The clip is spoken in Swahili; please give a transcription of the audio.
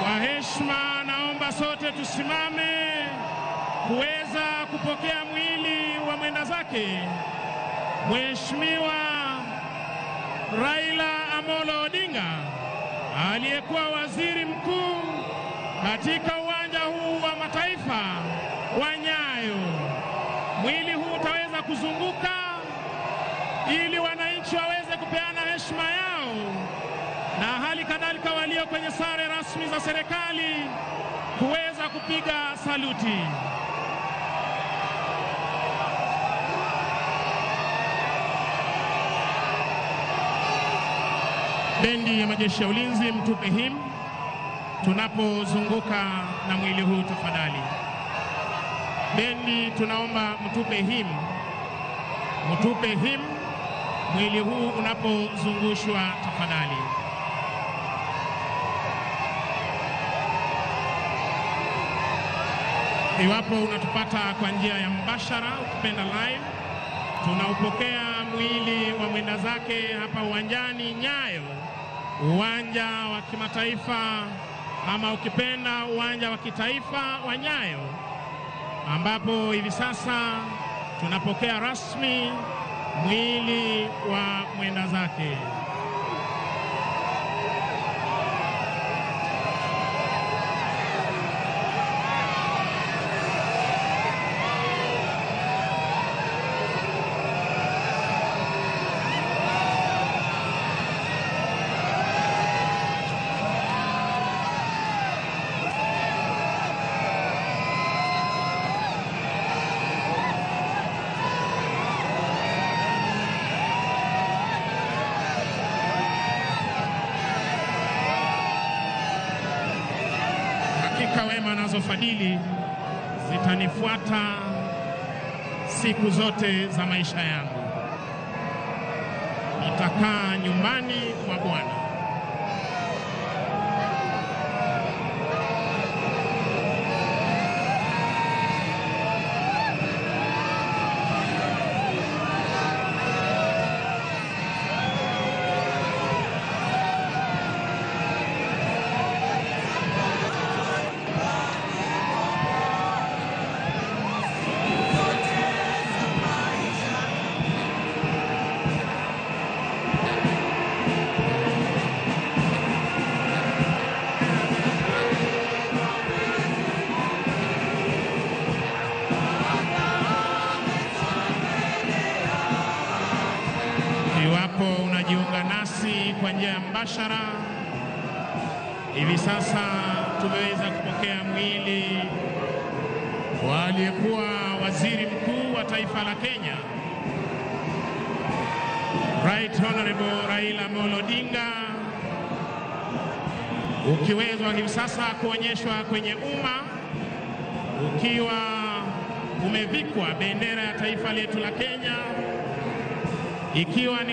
Kwa heshima naomba sote tusimame kuweza kupokea mwili wa mwenda zake Mheshimiwa Raila Amolo Odinga, aliyekuwa waziri mkuu katika uwanja huu wa mataifa wa Nyayo. Mwili huu utaweza kuzunguka ili wananchi waweze kupeana heshima yao, na hali kadhalika walio kwenye sare rasmi za serikali kuweza kupiga saluti. Bendi ya majeshi ya ulinzi, mtupe him tunapozunguka na mwili huu tafadhali. Bendi, tunaomba mtupe him mwili huu unapozungushwa tafadhali. Iwapo unatupata kwa njia ya mbashara, ukipenda live, tunaupokea mwili wa mwenda zake hapa uwanjani Nyayo, uwanja wa kimataifa ama ukipenda uwanja wa kitaifa wa Nyayo, ambapo hivi sasa tunapokea rasmi mwili wa mwenda zake. Wema nazo fadhili zitanifuata siku zote za maisha yangu. Nitakaa nyumbani mwa Bwana. Iwapo unajiunga nasi kwa njia ya mbashara, hivi sasa tumeweza kupokea mwili wa aliyekuwa waziri mkuu wa taifa la Kenya, Right Honorable Raila Amolo Odinga, ukiwezwa hivi sasa kuonyeshwa kwenye umma ukiwa umevikwa bendera ya taifa letu la Kenya, ikiwa ni